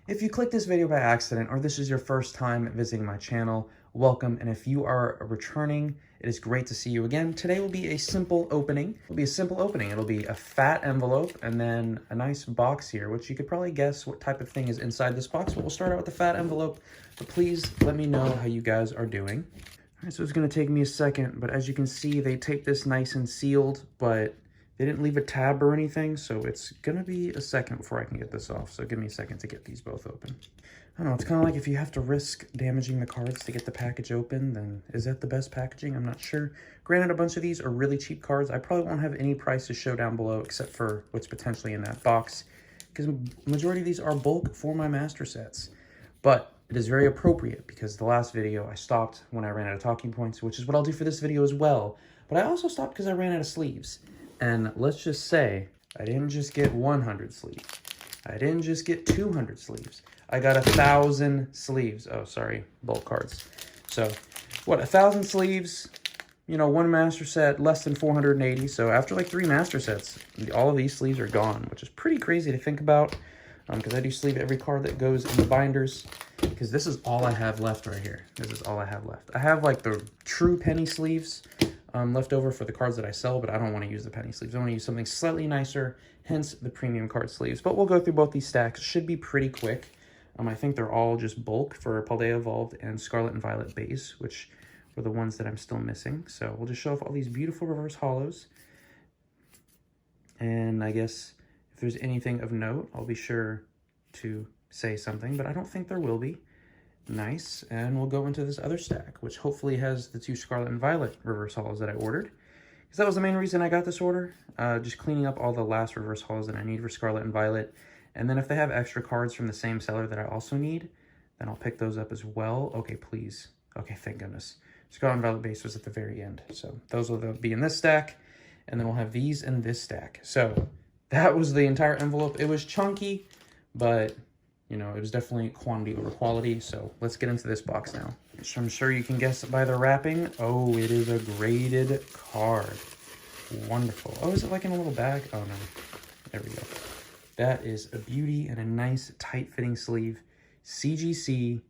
If you clicked this video by accident or this is your first time visiting my channel, welcome. And if you are returning, it is great to see you again. Today will be a simple opening. It'll be a simple opening. It'll be a fat envelope and then a nice box here, which you could probably guess what type of thing is inside this box. But we'll start out with the fat envelope. But please let me know how you guys are doing. All right, so it's gonna take me a second, but as you can see, they taped this nice and sealed, but they didn't leave a tab or anything, so it's gonna be a second before I can get this off. So give me a second to get these both open. I don't know, it's kind of like if you have to risk damaging the cards to get the package open, then is that the best packaging? I'm not sure. Granted, a bunch of these are really cheap cards. I probably won't have any price to show down below except for what's potentially in that box, because majority of these are bulk for my master sets. But it is very appropriate because the last video I stopped when I ran out of talking points, which is what I'll do for this video as well. But I also stopped because I ran out of sleeves. And let's just say, I didn't just get 100 sleeves. I didn't just get 200 sleeves. I got 1,000 sleeves. Oh, sorry, bulk cards. So, what, 1,000 sleeves, you know, one master set, less than 480. So after like 3 master sets, all of these sleeves are gone, which is pretty crazy to think about. Because I do sleeve every card that goes in the binders. Because this is all I have left right here. This is all I have left. I have like the true penny sleeves left over for the cards that I sell, but I don't want to use the penny sleeves. I want to use something slightly nicer, hence the premium card sleeves. But we'll go through both these stacks. Should be pretty quick. I think they're all just bulk for Paldea Evolved and Scarlet and Violet base, which were the ones that I'm still missing. So we'll just show off all these beautiful reverse holos. And I guess if there's anything of note, I'll be sure to say something, but I don't think there will be. Nice, and we'll go into this other stack, which hopefully has the 2 Scarlet and Violet reverse holos that I ordered. Because that was the main reason I got this order, just cleaning up all the last reverse holos that I need for Scarlet and Violet. And then if they have extra cards from the same seller that I also need, then I'll pick those up as well. Okay, please. Okay, thank goodness. Scarlet and Violet base was at the very end. So those will be in this stack, and then we'll have these in this stack. So that was the entire envelope. It was chunky, but you know, it was definitely quantity over quality. So let's get into this box now. So I'm sure you can guess by the wrapping. Oh, it is a graded card. Wonderful. Oh, is it like in a little bag? Oh, no. There we go. That is a beauty and a nice tight-fitting sleeve. CGC,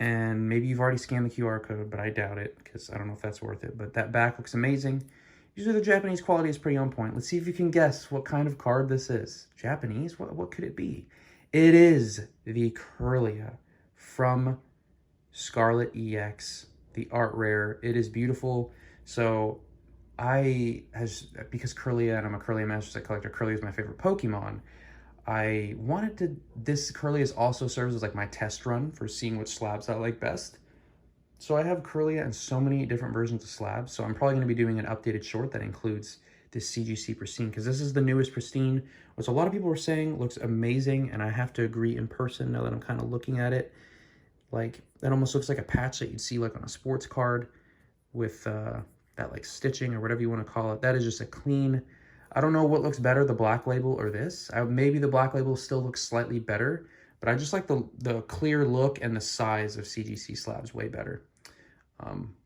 and maybe you've already scanned the QR code, but I doubt it because I don't know if that's worth it. But that back looks amazing. Usually the Japanese quality is pretty on point. Let's see if you can guess what kind of card this is. Japanese? What could it be? It is the Kirlia from Scarlet EX, the art rare. It is beautiful. So because Kirlia, and I'm a Kirlia Master Set collector, Kirlia is my favorite Pokemon. I wanted to, this Kirlia also serves as like my test run for seeing which slabs I like best. So I have Kirlia in so many different versions of slabs. So I'm probably going to be doing an updated short that includes this CGC Pristine, because this is the newest Pristine, which a lot of people were saying looks amazing, and I have to agree in person now that I'm kind of looking at it. Like, that almost looks like a patch that you'd see like on a sports card with that like stitching or whatever you want to call it. That is just a clean, I don't know what looks better, the black label or this. Maybe the black label still looks slightly better, but I just like the clear look and the size of CGC slabs way better.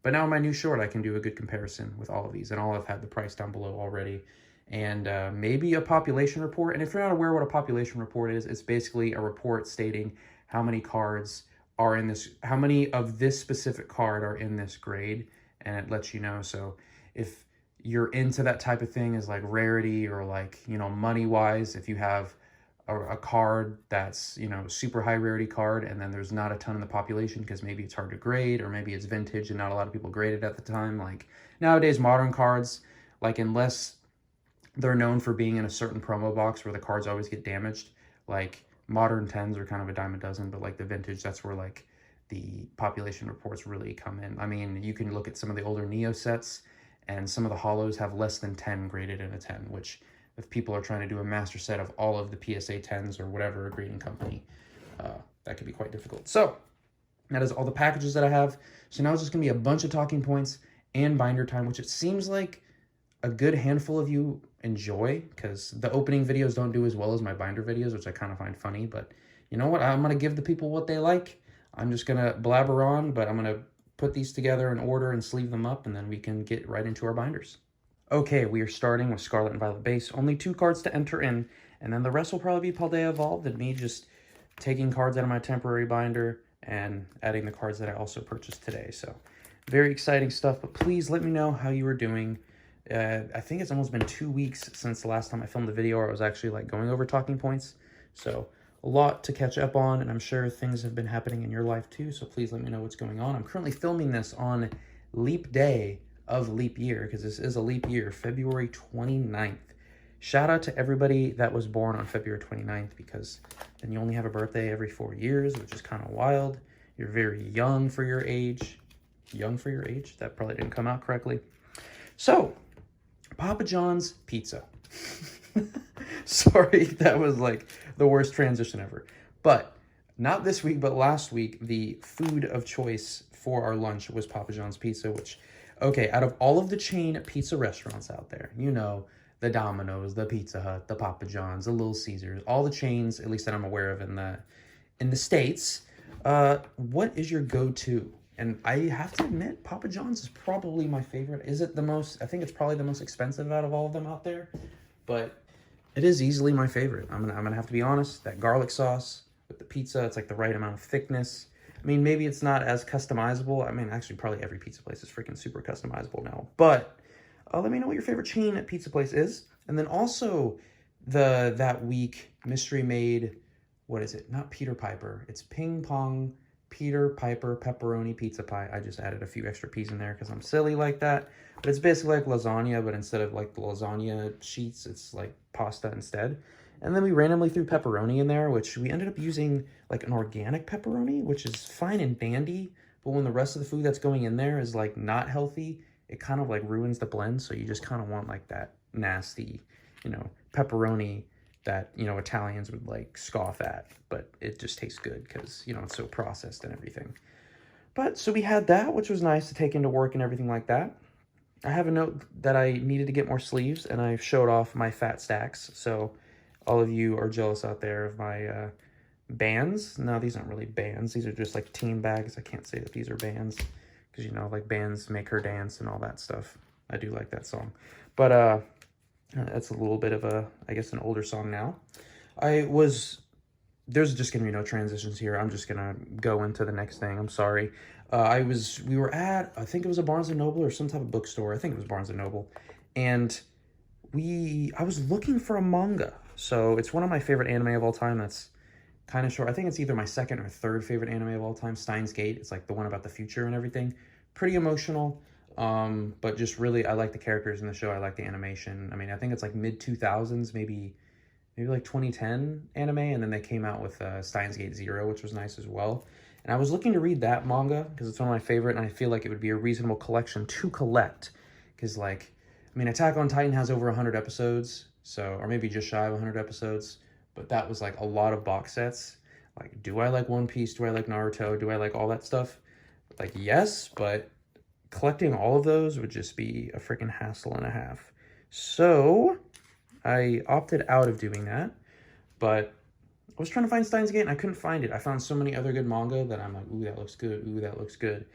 But now in my new short, I can do a good comparison with all of these, and I'll have had the price down below already. And maybe a population report. And if you're not aware what a population report is, it's basically a report stating how many cards are in this, how many of this specific card are in this grade, and it lets you know. So if you're into that type of thing as like rarity or like, you know, money-wise, if you have a card that's, you know, super high rarity card, and then there's not a ton in the population because maybe it's hard to grade, or maybe it's vintage and not a lot of people graded at the time. Like nowadays, modern cards, like unless they're known for being in a certain promo box where the cards always get damaged, like modern 10s are kind of a dime a dozen, but like the vintage, that's where like the population reports really come in. I mean, you can look at some of the older Neo sets, and some of the holos have less than 10 graded in a 10, which if people are trying to do a master set of all of the PSA 10s or whatever grading company, that could be quite difficult. So that is all the packages that I have. So now it's just gonna be a bunch of talking points and binder time, which it seems like a good handful of you enjoy, because the opening videos don't do as well as my binder videos, which I kind of find funny. But you know what? I'm gonna give the people what they like. I'm just gonna blabber on, but I'm gonna put these together in order and sleeve them up, and then we can get right into our binders. Okay, we are starting with Scarlet and Violet base. Only 2 cards to enter in, and then the rest will probably be Paldea Evolved, and me just taking cards out of my temporary binder and adding the cards that I also purchased today. So very exciting stuff, but please let me know how you are doing. I think it's almost been 2 weeks since the last time I filmed the video where I was actually like going over talking points. So a lot to catch up on, and I'm sure things have been happening in your life too, so please let me know what's going on. I'm currently filming this on leap day of leap year, because this is a leap year, February 29th. Shout out to everybody that was born on February 29th, because then you only have a birthday every 4 years, which is kind of wild. You're very young for your age. Young for your age? That probably didn't come out correctly. So, Papa John's pizza. Sorry, that was like the worst transition ever. But not this week, but last week, the food of choice for our lunch was Papa John's pizza, which, okay, out of all of the chain pizza restaurants out there, you know, the Domino's, the Pizza Hut, the Papa John's, the Little Caesars, all the chains, at least that I'm aware of in the States, what is your go-to? And I have to admit, Papa John's is probably my favorite. Is it the most? I think it's probably the most expensive out of all of them out there, but it is easily my favorite. I'm gonna have to be honest. That garlic sauce with the pizza, it's like the right amount of thickness. I mean, maybe it's not as customizable. I mean, actually, probably every pizza place is freaking super customizable now. But let me know what your favorite chain pizza place is, and then also that week mystery made. What is it? Not Peter Piper. It's Ping Pong Peter Piper pepperoni pizza pie. I just added a few extra peas in there because I'm silly like that. But it's basically like lasagna, but instead of like the lasagna sheets, it's like pasta instead. And then we randomly threw pepperoni in there, which we ended up using like an organic pepperoni, which is fine and dandy. But when the rest of the food that's going in there is like not healthy, it kind of like ruins the blend. So you just kind of want like that nasty, you know, pepperoni that, you know, Italians would like scoff at, but it just tastes good because, you know, it's so processed and everything. But so we had that, which was nice to take into work and everything like that. I have a note that I needed to get more sleeves, and I showed off my fat stacks. So all of you are jealous out there of my bands. No, these aren't really bands. These are just like team bags. I can't say that these are bands because, you know, like bands make her dance and all that stuff. I do like that song. But that's a little bit of a, I guess, an older song now. There's just gonna be no transitions here. I'm just gonna go into the next thing. I'm sorry. We were at, I think it was a Barnes & Noble or some type of bookstore. I think it was Barnes & Noble. And I was looking for a manga. So it's one of my favorite anime of all time. That's kind of short. I think it's either my second or third favorite anime of all time, Steins Gate. It's like the one about the future and everything. Pretty emotional. But just really, I like the characters in the show. I like the animation. I mean, I think it's like mid 2000s, maybe like 2010 anime. And then they came out with Steins Gate Zero, which was nice as well. And I was looking to read that manga because it's one of my favorite, and I feel like it would be a reasonable collection to collect. Because, like, I mean, Attack on Titan has over 100 episodes, so, or maybe just shy of 100 episodes, but that was like a lot of box sets. Like, do I like One Piece? Do I like Naruto? Do I like all that stuff? Like, yes, but collecting all of those would just be a freaking hassle and a half. So I opted out of doing that, but I was trying to find Steins Gate and I couldn't find it. I found so many other good manga that I'm like, ooh, that looks good. Ooh, that looks good.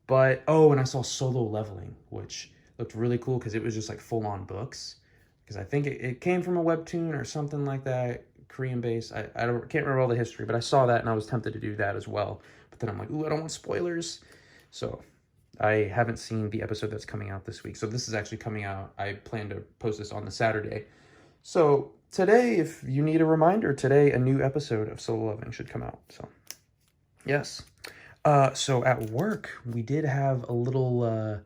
But, oh, and I saw Solo Leveling, which looked really cool because it was just like full-on books. Because I think it came from a webtoon or something like that, Korean-based. I can't remember all the history, but I saw that and I was tempted to do that as well. But then I'm like, ooh, I don't want spoilers. So I haven't seen the episode that's coming out this week. So this is actually coming out. I plan to post this on the Saturday. So today, if you need a reminder, today a new episode of Solo Leveling should come out. So, yes. So at work, we did have a little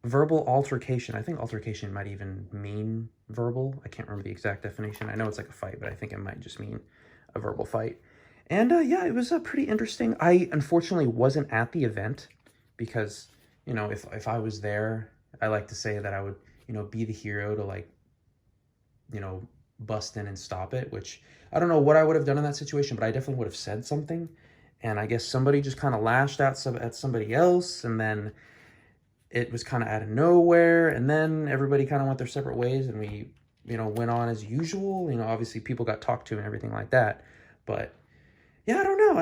verbal altercation. I think altercation might even mean verbal. I can't remember the exact definition. I know it's like a fight, but I think it might just mean a verbal fight. And yeah, it was pretty interesting. I unfortunately wasn't at the event because, you know, if I was there, I like to say that I would, you know, be the hero to, like, you know, bust in and stop it, which I don't know what I would have done in that situation, but I definitely would have said something. And I guess somebody just kind of lashed out at somebody else, and then it was kind of out of nowhere, and then everybody kind of went their separate ways, and we, you know, went on as usual. You know, obviously people got talked to and everything like that, but yeah, I don't know.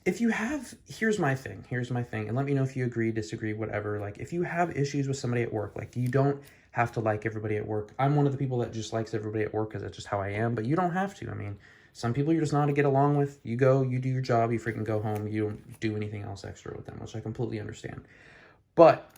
If you have, here's my thing, and let me know if you agree, disagree, whatever. Like, if you have issues with somebody at work, like, you don't have to like everybody at work. I'm one of the people that just likes everybody at work because that's just how I am, but you don't have to. I mean, Some people you're just not to get along with. You go, you do your job, you freaking go home. You don't do anything else extra with them, which I completely understand. But,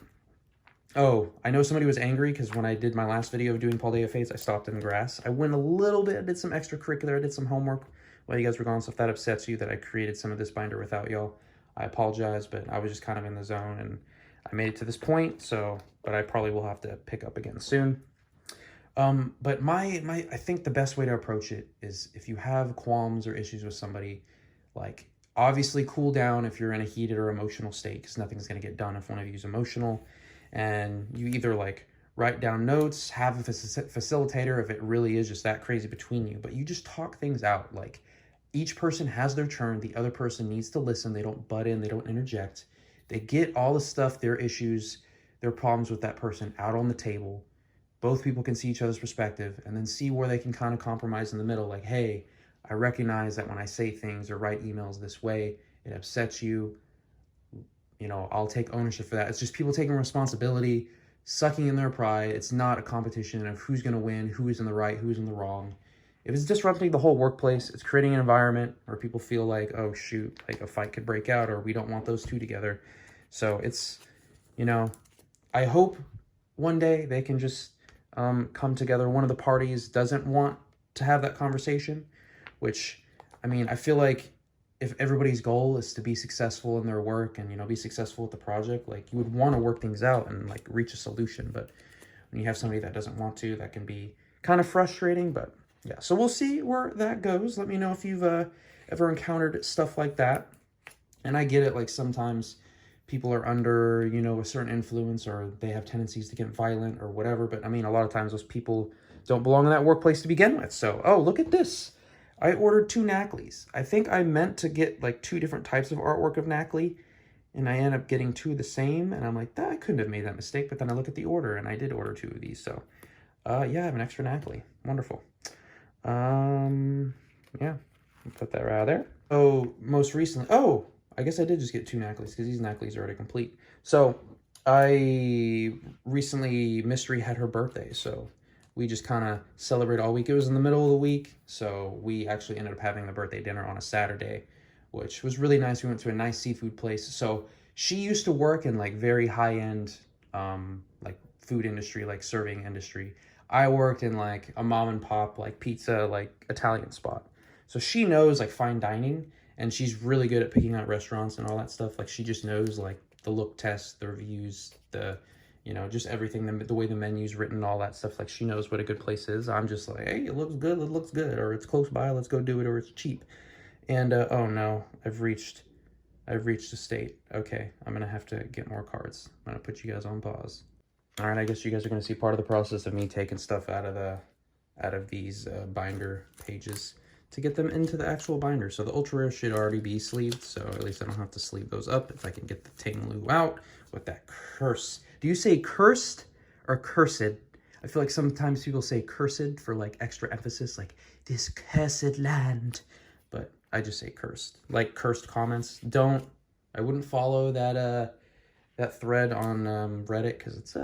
oh, I know somebody was angry because when I did my last video of doing Paul Day of Fates, I stopped in grass. I went a little bit, I did some extracurricular, I did some homework while you guys were gone. So if that upsets you that I created some of this binder without y'all, I apologize, but I was just kind of in the zone and I made it to this point. So, but I probably will have to pick up again soon. But I think the best way to approach it is if you have qualms or issues with somebody, like obviously cool down if you're in a heated or emotional state, because nothing's going to get done if one of you is emotional. And you either like write down notes, have a facilitator if it really is just that crazy between you, but you just talk things out. Like each person has their turn. The other person needs to listen. They don't butt in. They don't interject. They get all the stuff, their issues, their problems with that person out on the table. Both people can see each other's perspective and then see where they can kind of compromise in the middle. Like, hey, I recognize that when I say things or write emails this way, it upsets you. You know, I'll take ownership for that. It's just people taking responsibility, sucking in their pride. It's not a competition of who's going to win, who is in the right, who's in the wrong. If it's disrupting the whole workplace, it's creating an environment where people feel like, oh, shoot, like a fight could break out or we don't want those two together. So it's, you know, I hope one day they can just come together. One of the parties doesn't want to have that conversation, which, I mean, I feel like if everybody's goal is to be successful in their work and, you know, be successful with the project, like you would want to work things out and like reach a solution. But when you have somebody that doesn't want to, that can be kind of frustrating. But yeah, so we'll see where that goes. Let me know if you've ever encountered stuff like that. And I get it, like sometimes people are under, you know, a certain influence or they have tendencies to get violent or whatever. But I mean, a lot of times those people don't belong in that workplace to begin with. So, oh, look at this. I ordered 2 Knackleys. I think I meant to get like 2 different types of artwork of Knackley, and I end up getting 2 the same. And I'm like, I couldn't have made that mistake. But then I look at the order and I did order 2 of these. So, yeah, I have an extra Knackley. Wonderful. Yeah, put that right there. Oh, most recently, I guess I did just get 2 Knackleys because these Knackleys are already complete. So I recently, Mystery had her birthday, so we just kind of celebrate all week. It was in the middle of the week, so we actually ended up having the birthday dinner on a Saturday, which was really nice. We went to a nice seafood place. So she used to work in like very high-end like food industry, like serving industry. I worked in like a mom and pop like pizza, like Italian spot. So she knows like fine dining, and she's really good at picking out restaurants and all that stuff. Like she just knows like the look test, the reviews, the, you know, just everything, the way the menu's written, all that stuff. Like she knows what a good place is. I'm just like, hey, it looks good, or it's close by, let's go do it, or it's cheap. And oh no, I've reached a state. Okay, I'm gonna have to get more cards. I'm gonna put you guys on pause. All right, I guess you guys are gonna see part of the process of me taking stuff out of these binder pages to get them into the actual binder. So the ultra rare should already be sleeved, so at least I don't have to sleeve those up if I can get the Tinglu out with that curse. Do you say cursed or cursed? I feel like sometimes people say cursed for like extra emphasis, like this cursed land, but I just say cursed. Like cursed comments. I wouldn't follow that that thread on Reddit, because it's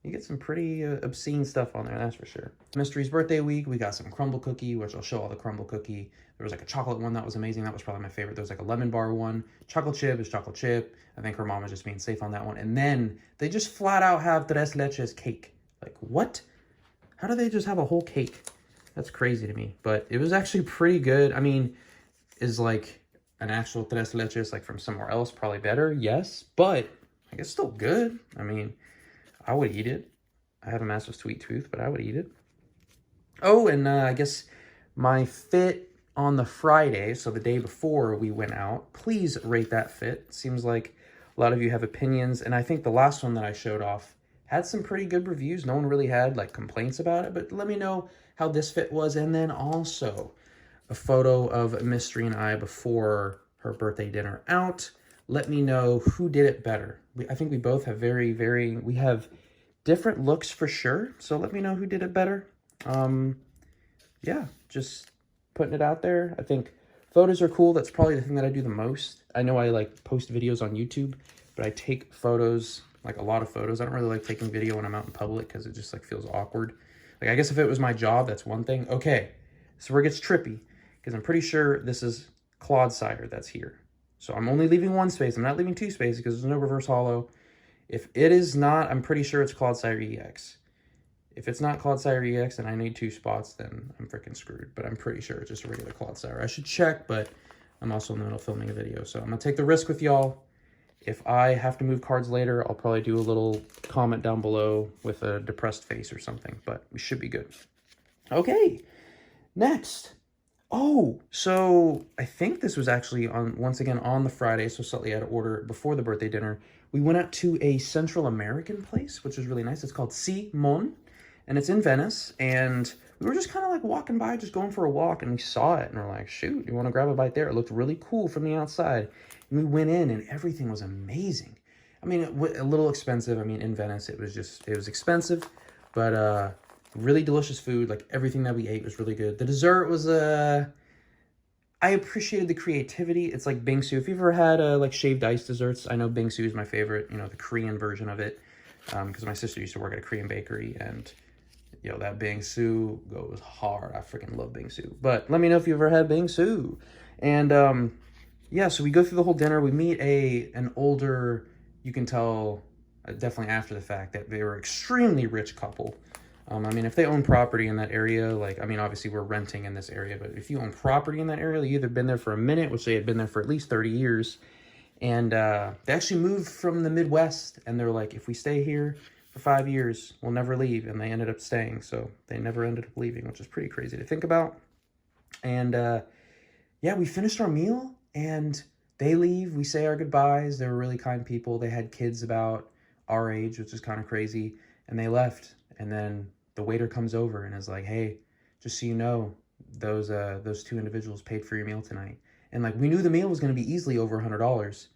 you get some pretty obscene stuff on there, that's for sure. Mystery's birthday week, we got some crumble cookie, which I'll show all the crumble cookie. There was like a chocolate one that was amazing. That was probably my favorite. There was like a lemon bar one. Chocolate chip is chocolate chip. I think her mom was just being safe on that one. And then they just flat out have tres leches cake. Like, what? How do they just have a whole cake? That's crazy to me. But it was actually pretty good. I mean, is like an actual tres leches like from somewhere else probably better? Yes. But I guess still good. I mean, I would eat it. I have a massive sweet tooth, but I would eat it. Oh, and I guess my fit on the Friday, so the day before we went out, please rate that fit. Seems like a lot of you have opinions, and I think the last one that I showed off had some pretty good reviews. No one really had like complaints about it, but let me know how this fit was. And then also a photo of Mystery and I before her birthday dinner out. Let me know who did it better. I think we both have we have different looks for sure. So let me know who did it better. Yeah, just putting it out there. I think photos are cool. That's probably the thing that I do the most. I know I like post videos on YouTube, but I take photos, like a lot of photos. I don't really like taking video when I'm out in public because it just like feels awkward. Like, I guess if it was my job, that's one thing. Okay, so where it gets trippy, because I'm pretty sure this is Clodsire that's here. So I'm only leaving one space. I'm not leaving two spaces because there's no reverse holo. If it is not, I'm pretty sure it's Clodsire EX. If it's not Clodsire EX and I need 2 spots, then I'm freaking screwed. But I'm pretty sure it's just a regular Clodsire. I should check, but I'm also in the middle of filming a video. So I'm going to take the risk with y'all. If I have to move cards later, I'll probably do a little comment down below with a depressed face or something. But we should be good. Okay, next. Oh, so I think this was actually once again on the Friday, so slightly out of order before the birthday dinner. We went out to a Central American place, which was really nice. It's called Simon, and it's in Venice. And we were just kind of like walking by, just going for a walk, and we saw it, and we're like, shoot, you want to grab a bite there? It looked really cool from the outside. And we went in, and everything was amazing. I mean, a little expensive. I mean, in Venice, it was expensive, but really delicious food. Like, everything that we ate was really good. The dessert was, I appreciated the creativity. It's like bingsu. If you've ever had, like, shaved ice desserts, I know bingsu is my favorite, you know, the Korean version of it, because my sister used to work at a Korean bakery, and, you know, that bingsu goes hard. I freaking love bingsu. But let me know if you've ever had bingsu. And, yeah, so we go through the whole dinner. We meet an older, you can tell, definitely after the fact, that they were extremely rich couple. I mean, if they own property in that area, like, I mean, obviously we're renting in this area, but if you own property in that area, you either been there for a minute, which they had been there for at least 30 years, and they actually moved from the Midwest, and they're like, if we stay here for 5 years, we'll never leave, and they ended up staying, so they never ended up leaving, which is pretty crazy to think about. And, yeah, we finished our meal, and they leave, we say our goodbyes. They were really kind people. They had kids about our age, which is kind of crazy, and they left, and then the waiter comes over and is like, hey, just so you know, those 2 individuals paid for your meal tonight. And like, we knew the meal was going to be easily over $100.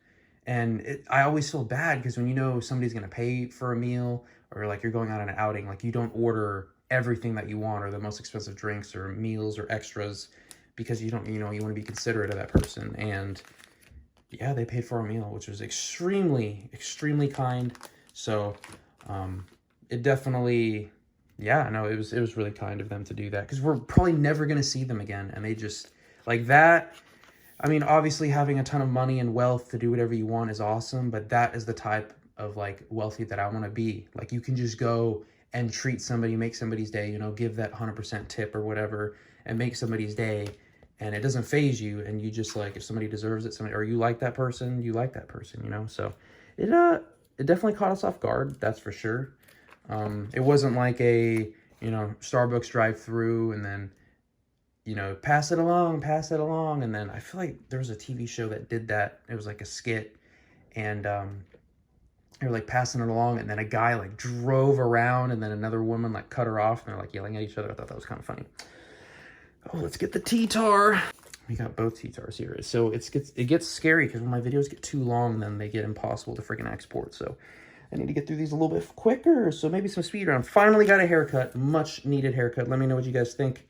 And I always feel bad because when you know somebody's going to pay for a meal, or like you're going out on an outing, like you don't order everything that you want or the most expensive drinks or meals or extras because you don't, you know, you want to be considerate of that person. And yeah, they paid for our meal, which was extremely, extremely kind. So it definitely... Yeah, no, it was really kind of them to do that because we're probably never going to see them again. And they just, like that, I mean, obviously having a ton of money and wealth to do whatever you want is awesome, but that is the type of, like, wealthy that I want to be. Like, you can just go and treat somebody, make somebody's day, you know, give that 100% tip or whatever, and make somebody's day, and it doesn't faze you, and you just, like, if somebody deserves it, or you like that person, you like that person, you know? So it definitely caught us off guard, that's for sure. It wasn't like a, you know, Starbucks drive-through and then, you know, pass it along. And then I feel like there was a TV show that did that. It was like a skit, and they were like passing it along, and then a guy like drove around, and then another woman like cut her off, and they're like yelling at each other. I thought that was kind of funny. Oh, let's get the T-tar. We got both T-tars here. So it gets scary because when my videos get too long, then they get impossible to freaking export. So I need to get through these a little bit quicker, so maybe some speed round. Finally got a haircut, much needed haircut. Let me know what you guys think.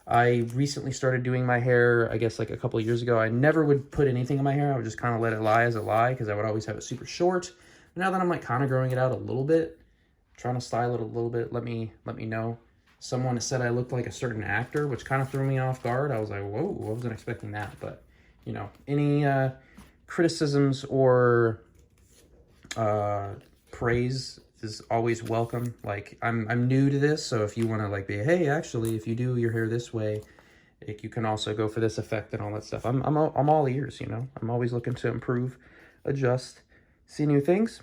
I recently started doing my hair, I guess like a couple of years ago. I never would put anything in my hair. I would just kind of let it lie as it lie because I would always have it super short. But now that I'm like kind of growing it out a little bit, trying to style it a little bit, let me know. Someone said I looked like a certain actor, which kind of threw me off guard. I was like, whoa, I wasn't expecting that. But, you know, any criticisms or praise is always welcome. Like, I'm new to this, so if you want to like be, hey, actually, if you do your hair this way, like, you can also go for this effect and all that stuff. I'm all ears, you know. I'm always looking to improve, adjust, see new things.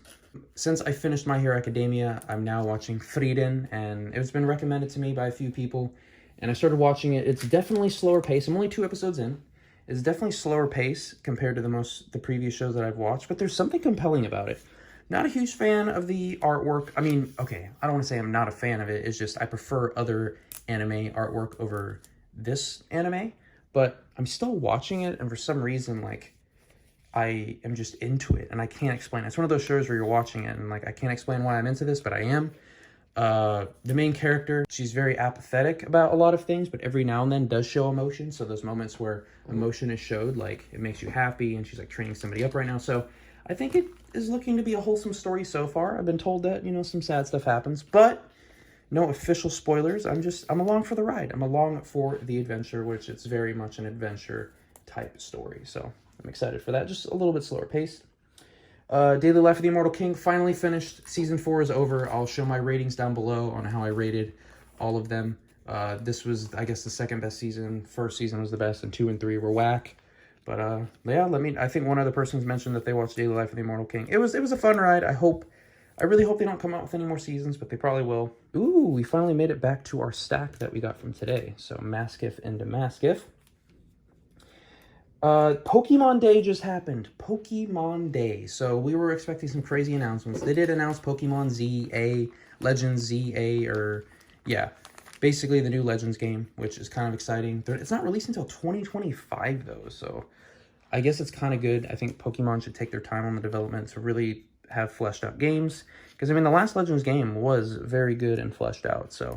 Since I finished My Hero Academia, I'm now watching Frieren, and it's been recommended to me by a few people, and I started watching it. It's definitely slower pace. I'm only 2 episodes in. It's definitely slower pace compared to the previous shows that I've watched, but there's something compelling about it. Not a huge fan of the artwork. I mean, okay, I don't want to say I'm not a fan of it. It's just I prefer other anime artwork over this anime, but I'm still watching it, and for some reason, like, I am just into it, and I can't explain it. It's one of those shows where you're watching it, and, like, I can't explain why I'm into this, but I am. The main character, she's very apathetic about a lot of things, but every now and then does show emotion, so those moments where emotion is showed, like, it makes you happy, and she's, like, training somebody up right now, so I think it is looking to be a wholesome story so far. I've been told that, you know, some sad stuff happens, but no official spoilers. I'm along for the ride. I'm along for the adventure, which it's very much an adventure type story. So I'm excited for that. Just a little bit slower paced. Daily Life of the Immortal King finally finished. Season 4 is over. I'll show my ratings down below on how I rated all of them. This was, I guess, the second best season. First season was the best, and 2 and 3 were whack. But yeah, I think one other person's mentioned that they watched Daily Life of the Immortal King. It was a fun ride. I really hope they don't come out with any more seasons, but they probably will. Ooh, we finally made it back to our stack that we got from today. So Maskiff into Maskiff. Pokemon Day just happened. Pokemon Day. So we were expecting some crazy announcements. They did announce Pokemon ZA, Legends ZA, or yeah, basically the new Legends game, which is kind of exciting. It's not released until 2025 though, so I guess it's kind of good. I think Pokemon should take their time on the development to really have fleshed out games, because I mean the last Legends game was very good and fleshed out, so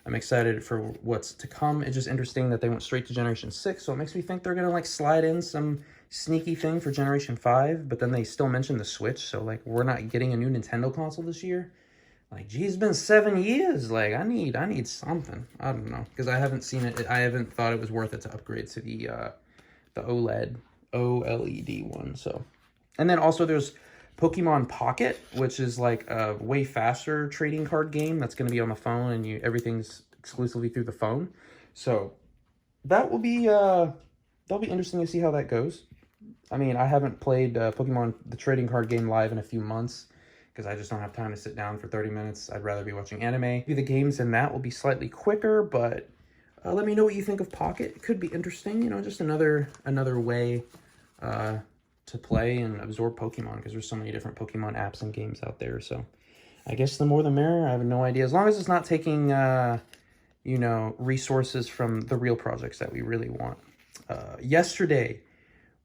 I'm excited for what's to come. It's just interesting that they went straight to Generation 6, so it makes me think they're gonna like slide in some sneaky thing for Generation 5, but then they still mentioned the Switch, so like we're not getting a new Nintendo console this year. Like, geez, it's been 7 years. Like, I need something. I don't know, because I haven't seen it. I haven't thought it was worth it to upgrade to the OLED one. So, and then also there's Pokemon Pocket, which is like a way faster trading card game that's going to be on the phone, and everything's exclusively through the phone. So that will be that'll be interesting to see how that goes. I mean, I haven't played Pokemon the trading card game live in a few months, because I just don't have time to sit down for 30 minutes. I'd rather be watching anime. Maybe the games in that will be slightly quicker, but let me know what you think of Pocket. It could be interesting, you know, just another way to play and absorb Pokemon, because there's so many different Pokemon apps and games out there. So I guess the more the merrier. I have no idea. As long as it's not taking, you know, resources from the real projects that we really want. Yesterday,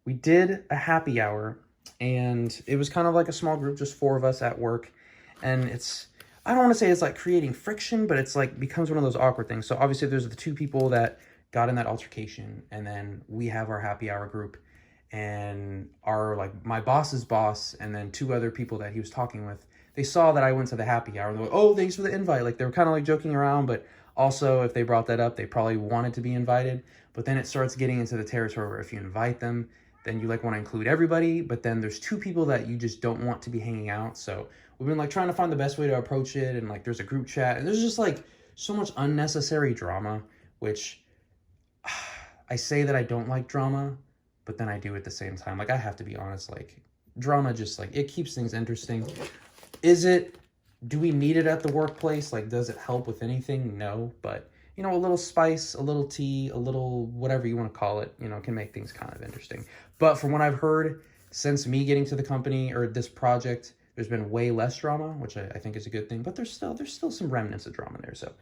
we did a happy hour, and it was kind of like a small group, just 4 of us at work. And I don't want to say it's like creating friction, but it's like becomes one of those awkward things. So obviously there's the 2 people that got in that altercation, and then we have our happy hour group, and like my boss's boss, and then 2 other people that he was talking with. They saw that I went to the happy hour, and they're like, oh, thanks for the invite. Like, they were kind of like joking around, but also if they brought that up, they probably wanted to be invited. But then it starts getting into the territory where if you invite them, then you like want to include everybody, but then there's 2 people that you just don't want to be hanging out. So we've been like trying to find the best way to approach it, and like there's a group chat, and there's just like so much unnecessary drama, which I say that I don't like drama, but then I do at the same time. Like, I have to be honest, like drama just like it keeps things interesting. Do we need it at the workplace? Like, does it help with anything? No, but you know, a little spice, a little tea, a little whatever you want to call it, you know, can make things kind of interesting. But from what I've heard, since me getting to the company or this project, there's been way less drama, which I think is a good thing. But there's still some remnants of drama there. So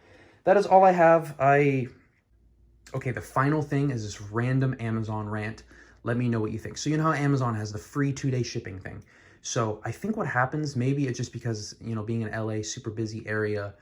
that is all I have. Okay, the final thing is this random Amazon rant. Let me know what you think. So you know how Amazon has the free 2-day shipping thing. So I think what happens, maybe it's just because, you know, being in LA, super busy area,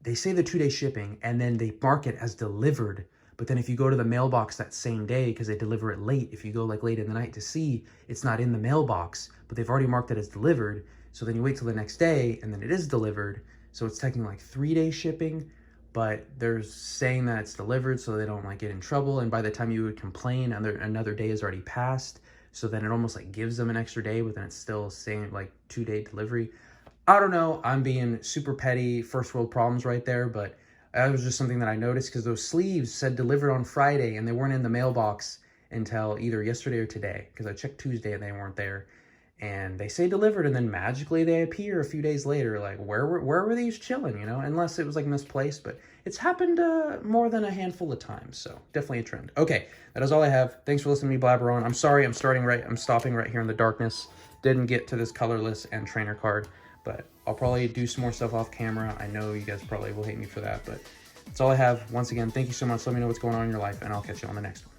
they say the 2-day shipping, and then they mark it as delivered. But then if you go to the mailbox that same day, because they deliver it late, if you go like late in the night to see, it's not in the mailbox, but they've already marked it as delivered. So then you wait till the next day, and then it is delivered. So it's technically like 3-day shipping, but they're saying that it's delivered so they don't like get in trouble. And by the time you would complain, another day has already passed. So then it almost like gives them an extra day, but then it's still saying like 2-day delivery. I don't know. I'm being super petty, first world problems right there, but that was just something that I noticed, because those sleeves said delivered on Friday, and they weren't in the mailbox until either yesterday or today, because I checked Tuesday and they weren't there. And they say delivered, and then magically they appear a few days later. Like, where were these chilling, you know? Unless it was like misplaced, but it's happened more than a handful of times, so definitely a trend. Okay, that is all I have. Thanks for listening to me blabber on. I'm sorry, I'm stopping right here in the darkness. Didn't get to this colorless and trainer card, but I'll probably do some more stuff off camera. I know you guys probably will hate me for that, but that's all I have. Once again, thank you so much. Let me know what's going on in your life, and I'll catch you on the next one.